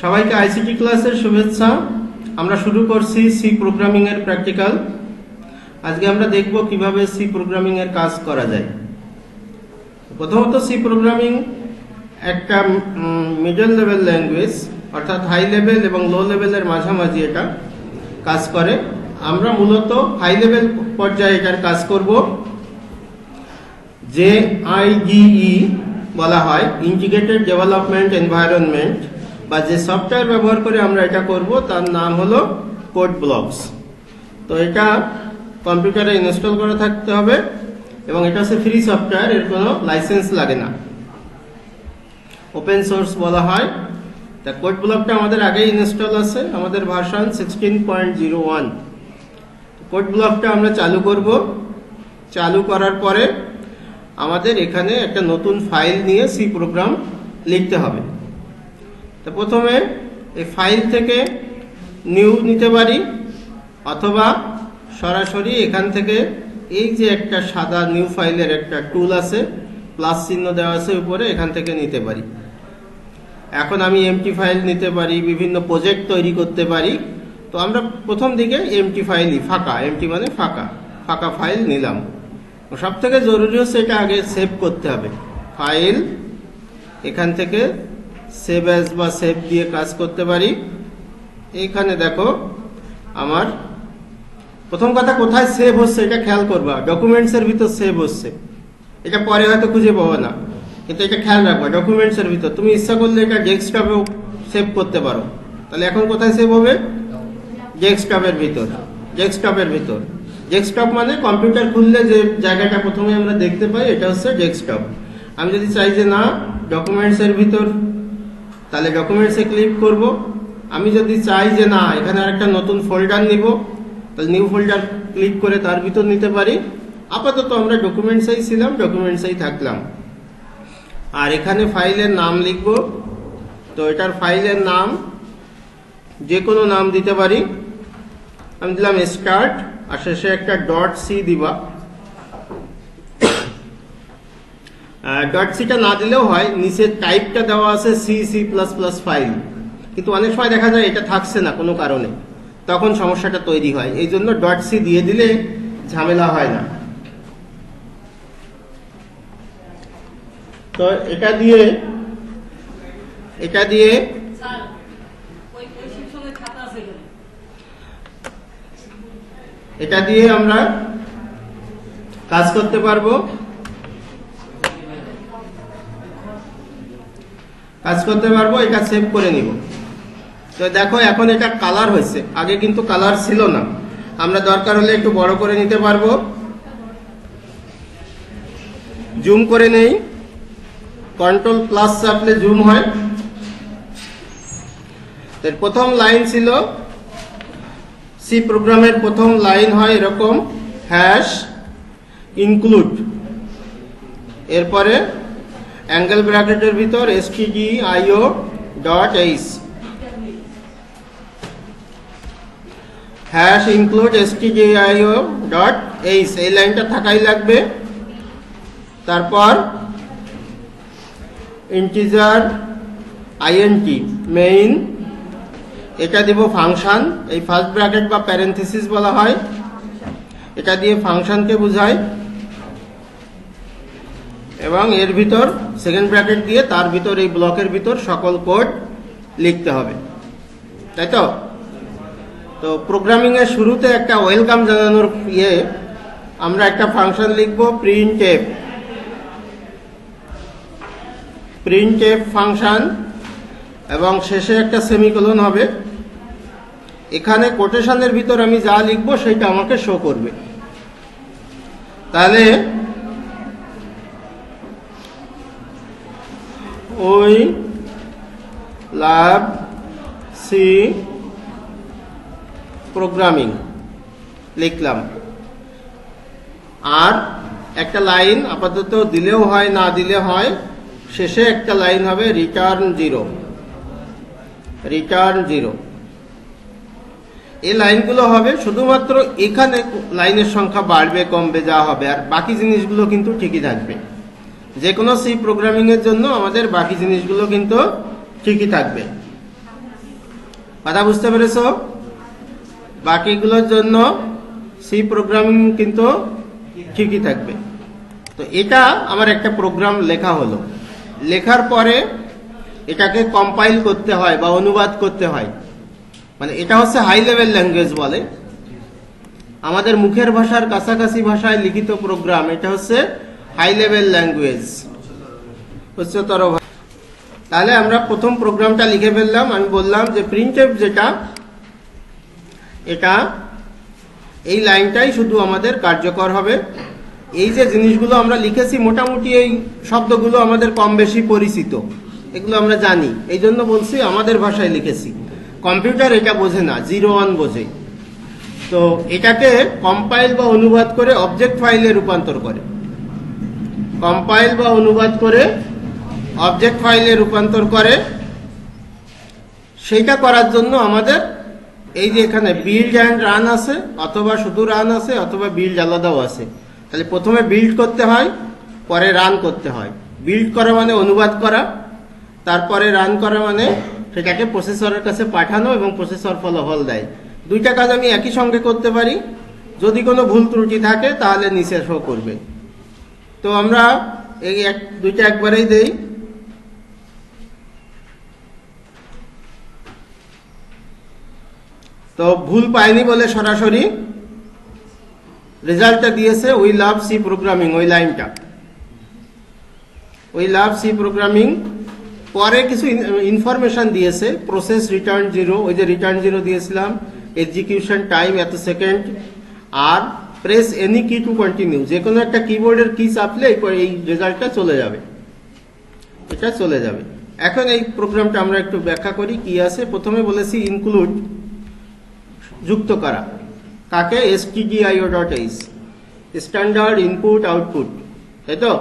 সবাইকে আইসিটি ক্লাসের শুভেচ্ছা। আমরা শুরু করছি সি প্রোগ্রামিং এর প্র্যাকটিক্যাল। আজকে আমরা দেখব কিভাবে সি প্রোগ্রামিং এর কাজ করা যায়। প্রথমত সি প্রোগ্রামিং একটা মিডল লেভেল ল্যাঙ্গুয়েজ, অর্থাৎ হাই লেভেল এবং লো লেভেলের মাঝামাঝি এটা কাজ করে। আমরা মূলত হাই লেভেল পর্যায়ে এটার কাজ করব। যে আইডিই বলা হয়, ইন্টিগ্রেটেড ডেভেলপমেন্ট এনভায়রনমেন্ট, বা যে সফটওয়্যার ব্যবহার করে আমরা এটা করব তার নাম হলো কোড ব্লকস। তো এটা কম্পিউটারে ইনস্টল করা থাকতে হবে এবং এটা হচ্ছে ফ্রি সফটওয়্যার, এর কোনো লাইসেন্স লাগে না, ওপেন সোর্স বলা হয়। তা কোড ব্লকটা আমাদের আগেই ইনস্টল আছে, আমাদের ভার্সন 16.01। কোড ব্লকটা আমরা চালু করব। চালু করার পরে আমাদের এখানে একটা নতুন ফাইল নিয়ে সি প্রোগ্রাম লিখতে হবে। তো প্রথমে এই ফাইল থেকে নিউ নিতে পারি, অথবা সরাসরি এখান থেকে এই যে একটা সাদা নিউ ফাইলের একটা টুল আছে, প্লাস চিহ্ন দেওয়া আছে উপরে, এখান থেকে নিতে পারি। এখন আমি এমটি ফাইল নিতে পারি, বিভিন্ন প্রজেক্ট তৈরি করতে পারি। তো আমরা প্রথম দিকে এমটি ফাইলই, ফাঁকা, এমটি মানে ফাঁকা, ফাঁকা ফাইল নিলাম। সব থেকে জরুরি হচ্ছে এটা আগে সেভ করতে হবে। ফাইল, এখান থেকে সেভ অ্যাজ বা সেভ দিয়ে কাজ করতে পারি। এইখানে দেখো আমার প্রথম কথা কোথায় সেভ হচ্ছে এটা খেয়াল করবা। ডকুমেন্টস এর ভিতর সেভ হচ্ছে, এটা পরে হয়তো খুঁজে পাবো না, কিন্তু এটা খেয়াল রাখবা। ডকুমেন্টস এর ভিতর তুমি ইচ্ছা করলে এটা ডেস্কটপেও সেভ করতে পারো। তাহলে এখন কোথায় সেভ হবে? ডেস্কটপের ভিতর। ডেস্কটপের ভিতর, ডেস্কটপ মানে কম্পিউটার খুললে যে জায়গাটা প্রথমে আমরা দেখতে পাই, এটা হচ্ছে ডেস্কটপ। আমি যদি চাই যে না ডকুমেন্টস এর ভিতর, তাহলে ডকুমেন্টসে ক্লিক করব। আমি যদি চাই যে না এখানে আরেকটা নতুন ফোল্ডার নিব, তাহলে নিউ ফোল্ডার ক্লিক করে তার ভিতর নিতে পারি। আপাতত আমরা ডকুমেন্টসেই ছিলাম, ডকুমেন্টসেই থাকলাম। আর এখানে ফাইলের নাম লিখব। তো এটার ফাইলের নাম যে কোনো নাম দিতে পারি। আমি দিলাম স্টার্ট, আর শেষে একটা ডট সি দিবা। ডট সিটা না দিলেও হয়, নিচের টাইপটা দেওয়া আছে C++ ফাইল, কিন্তু অনেক সময় দেখা যায় এটা থাকছে না কোনো কারণে, তখন সমস্যাটা তৈরি হয়। এই জন্য ডট সি দিয়ে দিলে ঝামেলা হয় না। তো এটা দিয়ে আমরা কাজ করতে পারবো। এটা সেভ করে নিব। তো দেখো এখন এটা কালার হয়েছে, আগে কিন্তু কালার ছিল না। আমরা দরকার হলে একটু বড় করে নিতে পারবো। জুম করে নেই, কন্ট্রোল প্লাস চাপলে জুম হয়। এর প্রথম লাইন ছিল, সি প্রোগ্রামের প্রথম লাইন হয় এরকম, হ্যাশ ইনক্লুড, এরপরে অ্যাঙ্গেল ব্র্যাকেটের ভিতর stdio.h, হ্যাশ ইনক্লুড stdio.h, এই লাইনটা থাকাই লাগবে। তারপর ইন্টিজার int মেইন, এটা দিব ফাংশন, এই ফার্স্ট ব্র্যাকেট বা প্যারেনথেসিস বলা হয়, এটা দিয়ে ফাংশনকে বোঝায়। এবং এর ভিতর সেকেন্ড ব্র্যাকেট দিয়ে তার ভিতর এই ব্লকের ভিতর সকল কোড লিখতে হবে, তাই তো? তো প্রোগ্রামিং এর শুরুতে একটা ওয়েলকাম জানানোর আমরা একটা ফাংশন লিখব, প্রিন্টএফ ফাংশন, এবং শেষে একটা সেমিকোলন হবে। এখানে কোটেশনের ভিতর আমি যা লিখবো সেটা আমাকে শো করবে। তাহলে ওই লাভ সি প্রোগ্রামিং লিখলাম। আর একটা লাইন আপাতত দিলেও হয়, না দিলে হয়, শেষে একটা লাইন হবে রিটার্ন জিরো। এই লাইনগুলো হবে শুধুমাত্র, এখানে লাইনের সংখ্যা বাড়বে কমবে যা হবে, আর বাকি জিনিসগুলো কিন্তু ঠিকই থাকবে। যে কোনো সি প্রোগ্রামিং এর জন্য আমাদের বাকি জিনিসগুলো কিন্তু ঠিকই থাকবে। কথা বুঝতে পেরেছো? বাকিগুলোর জন্য সি প্রোগ্রামিং কিন্তু ঠিকই থাকবে। তো এটা আমার একটা প্রোগ্রাম লেখা হলো, লেখার পরে এটাকে কম্পাইল করতে হয় বা অনুবাদ করতে হয়। মানে এটা হচ্ছে হাই লেভেল ল্যাঙ্গুয়েজ বলে, আমাদের মুখের ভাষার কাছাকাছি ভাষায় লিখিত প্রোগ্রাম, এটা হচ্ছে হাই লেভেল ল্যাঙ্গুয়েজ, উচ্চতর ভাষা। তাহলে আমরা প্রথম প্রোগ্রামটা লিখে ফেললাম। আমি বললাম যে প্রিন্টএফ যেটা, এটা এই লাইনটাই শুধু আমাদের কার্যকর হবে। এই যে জিনিসগুলো আমরা লিখেছি মোটামুটি এই শব্দগুলো আমাদের কম বেশি পরিচিত, এগুলো আমরা জানি, এই জন্য বলছি আমাদের ভাষায় লিখেছি। কম্পিউটার এটা বোঝে না, 0-1 বোঝে। তো এটাকে কম্পাইল বা অনুবাদ করে অবজেক্ট ফাইলে রূপান্তর করে, কম্পাইল বা অনুবাদ করে অবজেক্ট ফাইলে রূপান্তর করে। সেইটা করার জন্য আমাদের এই যে এখানে বিল্ড অ্যান্ড রান আছে, অথবা শুধু রান আছে, অথবা বিল্ড আলাদাও আছে। তাহলে প্রথমে বিল্ড করতে হয়, পরে রান করতে হয়। বিল্ড করা মানে অনুবাদ করা, তারপরে রান করা মানে সেটাকে প্রসেসরের কাছে পাঠানো এবং প্রসেসর ফলাফল দেয়। দুইটা কাজ আমি একই সঙ্গে করতে পারি। যদি কোনো ভুল ত্রুটি থাকে তাহলে নিচে শো করবে। তো আমরা এই দুইটা একবারেই দেই। তো ভুল পাইনি বলে সরাসরি রেজাল্টটা দিয়েছে উই লাভ সি প্রোগ্রামিং, ওই লাইনটা, উই লাভ সি প্রোগ্রামিং। পরে কিছু ইনফরমেশন দিয়েছে, প্রসেস রিটার্ন 0, ওই যে রিটার্ন 0 দিয়েছিলাম, এক্সিকিউশন টাইম এত সেকেন্ড, আর প্রেস এনি কি টু কন্টিনিউ, যে কোনো একটা কিবোর্ডের কি চাপলে এই রেজাল্টটা চলে যাবে, এটা চলে যাবে। এখন এই প্রোগ্রামটা আমরা একটু ব্যাখ্যা করি কি আছে। প্রথমে বলেছি ইনক্লুড, যুক্ত করা, কাকে? stdio.h, স্ট্যান্ডার্ড ইনপুট আউটপুট, তাই তো?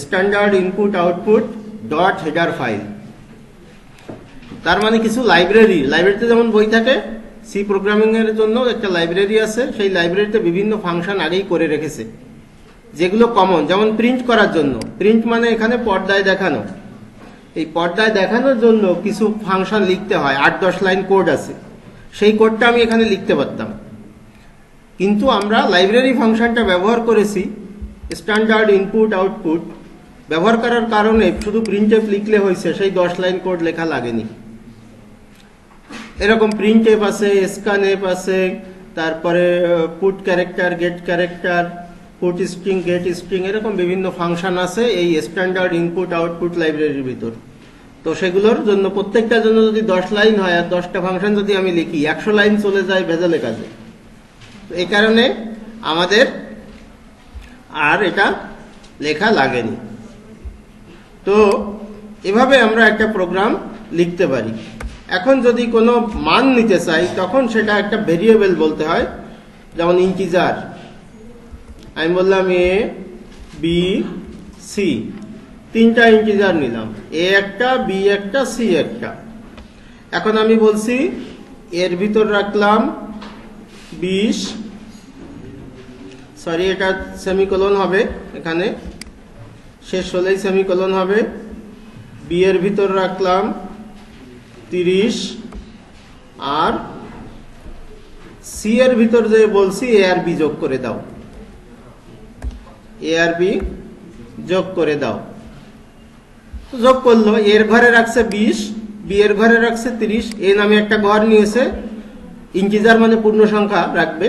Standard input output dot header file. তার মানে কিছু লাইব্রেরি, লাইব্রেরিতে যেমন বই থাকে, সি প্রোগ্রামিং এর জন্য একটা লাইব্রেরি আছে। সেই লাইব্রেরিতে বিভিন্ন ফাংশন আগেই করে রেখেছে, যেগুলো কমন। যেমন প্রিন্ট করার জন্য, প্রিন্ট মানে এখানে পর্দায় দেখানো, এই পর্দায় দেখানোর জন্য কিছু ফাংশন লিখতে হয়, 8-10 লাইন কোড আছে। সেই কোডটা আমি এখানে লিখতে পারতাম, কিন্তু আমরা লাইব্রেরি ফাংশনটা ব্যবহার করেছি। স্ট্যান্ডার্ড ইনপুট আউটপুট ব্যবহার করার কারণে শুধু প্রিন্টএফ লিখলে হয়েছে, সেই 10 লাইন কোড লেখা লাগেনি। এরকম প্রিন্টএফ আছে, স্ক্যানএফ আছে, তারপরে put character, get character, put string, get string, এরকম বিভিন্ন ফাংশন আছে এই স্ট্যান্ডার্ড ইনপুট আউটপুট লাইব্রেরির ভিতর। তো সেগুলোর জন্য প্রত্যেকটার জন্য যদি 10 লাইন হয় আর 10টা ফাংশন যদি আমি লিখি, 100 লাইন চলে যায় ভেজালে কাজে। তো এই কারণে আমাদের আর এটা লেখা লাগেনি। তো এভাবে আমরা একটা প্রোগ্রাম লিখতে পারি। এখন যদি কোনো মান নিতে চাই, তখন সেটা একটা ভেরিয়েবল বলতে হয়। যেমন ইন্টিজার, আমি বললাম এ বি সি, 3টা ইন্টিজার নিলাম, এ একটা, বি একটা, সি একটা। এখন আমি বলছি এর ভিতর রাখলাম 20, সরি এটা সেমিকোলন হবে, এখানে শেষ হলেই সেমিকোলন হবে। বি এর ভিতর রাখলাম 30, আর সি এর ভিতর যে বলছি এ আর বি যোগ করে দাও, এ আর বি যোগ করে দাও। যোগ করলো, এর ঘরে রাখছে 20, বি এর ঘরে রাখছে 30, এ নামে একটা ঘর নিয়েছে। ইন্টিজার মানে পূর্ণ সংখ্যা রাখবে,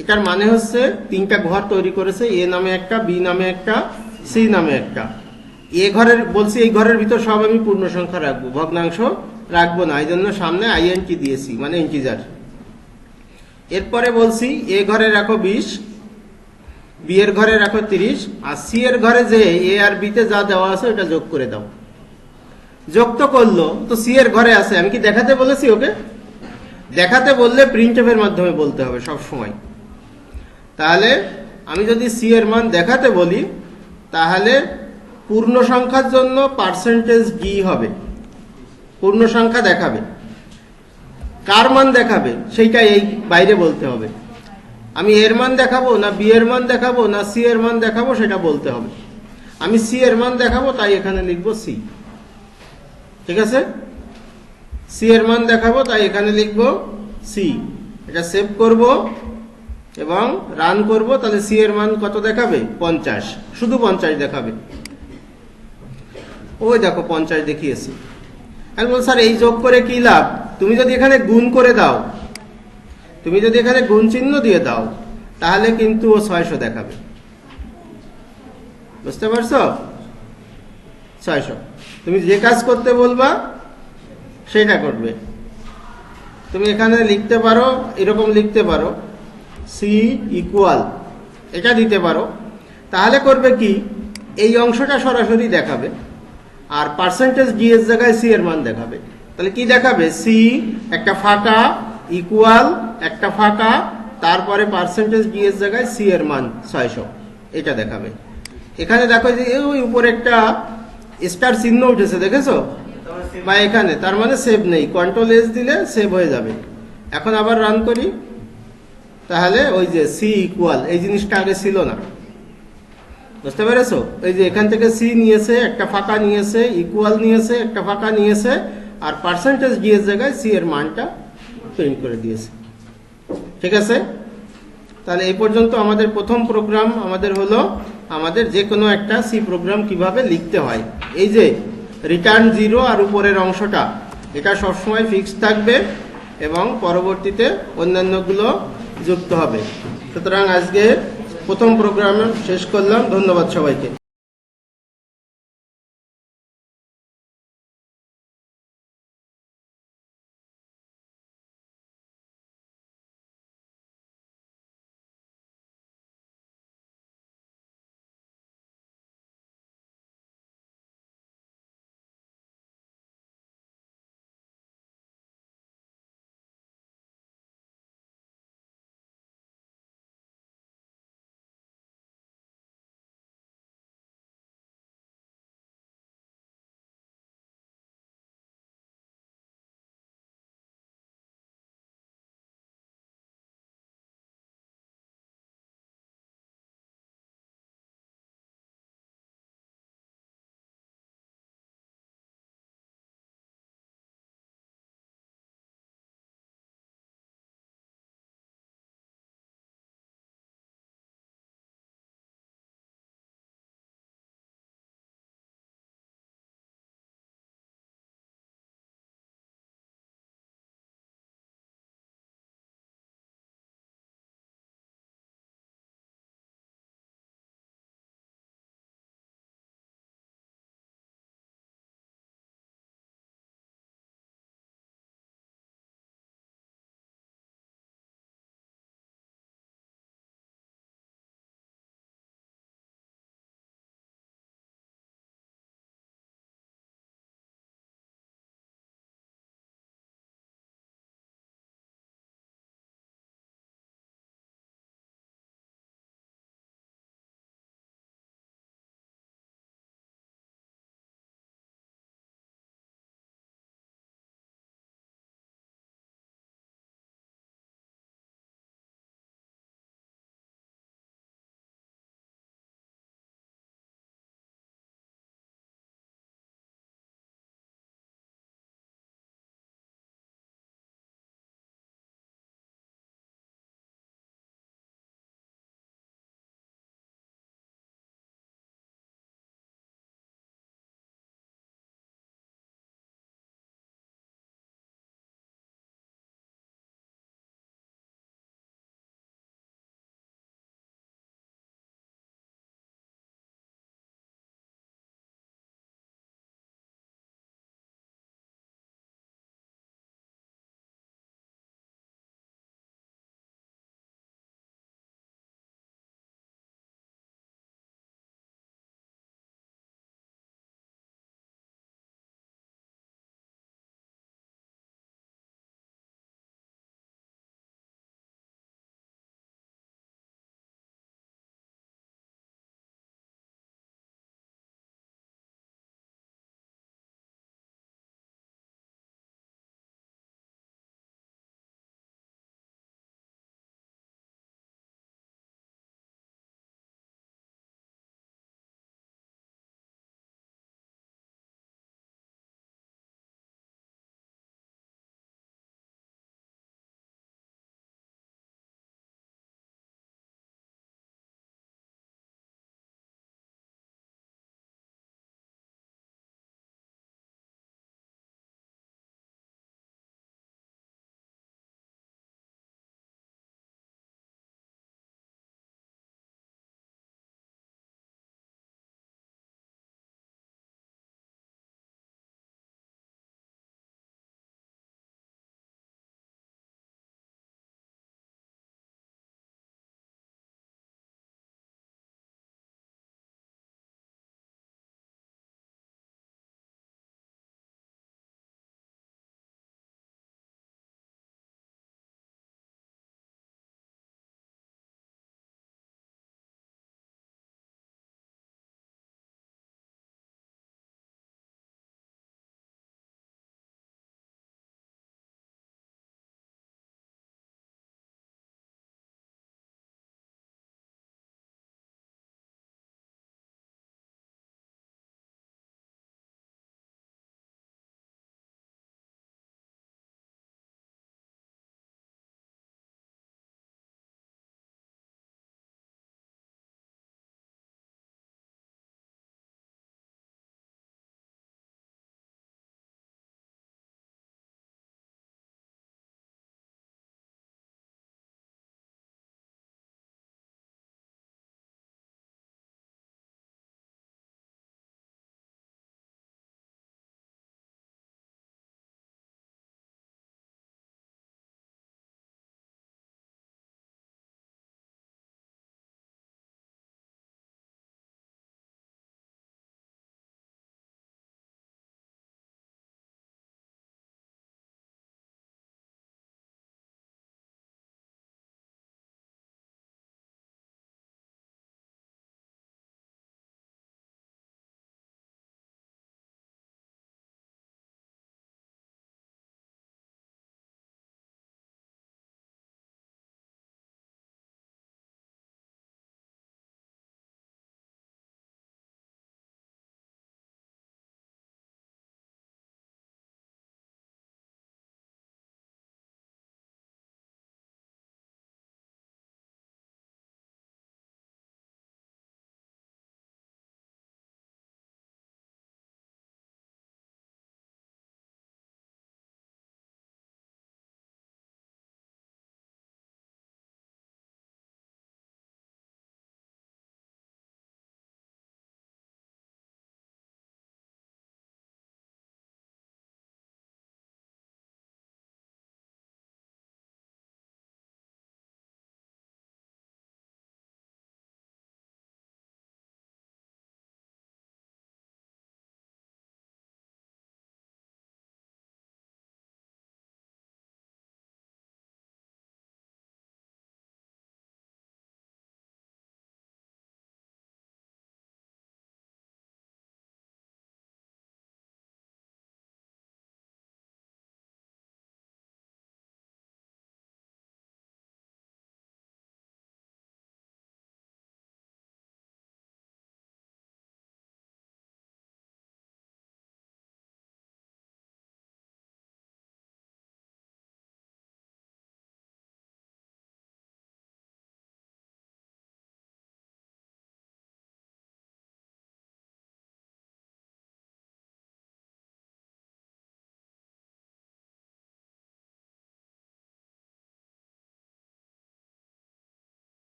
এটার মানে হচ্ছে 3টা ঘর তৈরি করেছে, এ নামে একটা, বি নামে একটা, সি নামে একটা। এ ঘরের বলছি এই ঘরের ভিতর সব আমি পূর্ণ সংখ্যা রাখবো, ভগ্নাংশ রাখবো না, এই জন্য সামনে আইএনটি দিয়েছি, মানে ইন্টিজার। এরপরে বলছি এ ঘরে রাখো 20, বি এর ঘরে রাখো 30, আর সি এর ঘরে যে এ আর বি তে যা দেওয়া আছে ওটা যোগ করে দাও। যোগ তো করলো, তো সি এর ঘরে আছে, আমি কি দেখাতে বলেছি ওকে? দেখাতে বললে প্রিন্টএফ এর মাধ্যমে বলতে হবে সব সময়। তাহলে আমি যদি সি এর মান দেখাতে বলি, তাহলে পূর্ণ সংখ্যার জন্য % ডি হবে, পূর্ণ সংখ্যা দেখাবে। কার মান দেখাবে সেইটা এই বাইরে বলতে হবে। আমি এর মান দেখাবো না বি এর মান দেখাবো না সি এর মান দেখাবো সেটা বলতে হবে। আমি সি এর মান দেখাবো, তাই এখানে লিখবো সি। ঠিক আছে? সি এর মান দেখাবো, তাই এখানে লিখবো সি। এটা সেভ করব এবং রান করব, তাহলে সি এর মান কত দেখাবে? 50, শুধু 50 দেখাবে। ওই দেখো 50 দেখিয়েছে। আমি বল স্যার এই যোগ করে কি লাভ? তুমি যদি এখানে গুণ করে দাও, তুমি যদি এখানে গুণ চিহ্ন দিয়ে দাও, তাহলে কিন্তু ও 600 দেখাবে। বুঝতে পারছো? 600। তুমি যে কাজ করতে বলবা সেটা করবে। তুমি এখানে লিখতে পারো, এরকম লিখতে পারো সি ইকুয়াল, এটা দিতে পারো। তাহলে করবে কি, এই অংশটা সরাসরি দেখাবে, আর পার্সেন্টেজ ডি এর জায়গায় সি এর মান দেখাবে। তাহলে কি দেখাবে? সি একটা ফাঁকা, ইকুয়াল একটা ফাঁকা, তারপরে পার্সেন্টেজ ডি এর জায়গায় সি এর মান 600, এটা দেখাবে। এখানে দেখো যে ওই উপরে একটা স্টার চিহ্ন উঠেছে, দেখেছো? বা এখানে, তার মানে সেভ নেই। কন্ট্রোল এস দিলে সেভ হয়ে যাবে। এখন আবার রান করি, তাহলে ওই যে সি ইকুয়াল, এই জিনিসটা আগে ছিল না। বুঝতে পেরেছো? এই যে এখান থেকে সি নিয়েছে, একটা ফাঁকা নিয়েছে, ইকুয়াল নিয়েছে, একটা ফাঁকা নিয়েছে, আর পার্সেন্টেজ ডি এর জায়গায় সি এর মানটা প্রিন্ট করে দিয়েছে। ঠিক আছে? তাহলে এই পর্যন্ত আমাদের প্রথম প্রোগ্রাম আমাদের হলো, আমাদের যে কোনো একটা সি প্রোগ্রাম কিভাবে লিখতে হয়। এই যে রিটার্ন 0 আর উপরের অংশটা, এটা সবসময় ফিক্স থাকবে এবং পরবর্তীতে অন্যান্যগুলো যুক্ত হবে। সুতরাং আজকে প্রথম প্রোগ্রাম শেষ করলাম। ধন্যবাদ সবাইকে।